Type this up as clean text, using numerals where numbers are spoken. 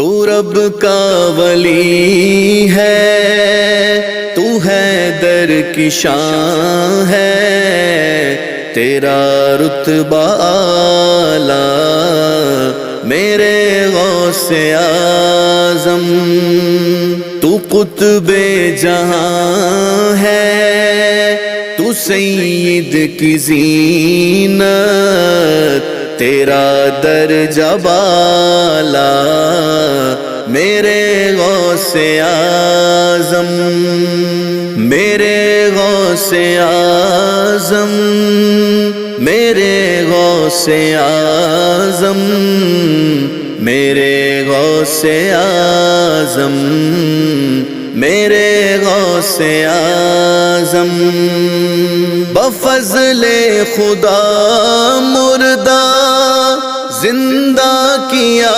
تو رب کا ولی ہے، تو حیدر کی شان ہے، تیرا رتبہ اعلیٰ میرے غوث اعظم، تو قطب جہاں ہے، تو سید کی زینت، تیرا درجہ بالا میرے غوث اعظم، میرے غوث اعظم، میرے غوث اعظم، میرے غوث اعظم، میرے غوث اعظم، بفضل خدا مردہ زندہ کیا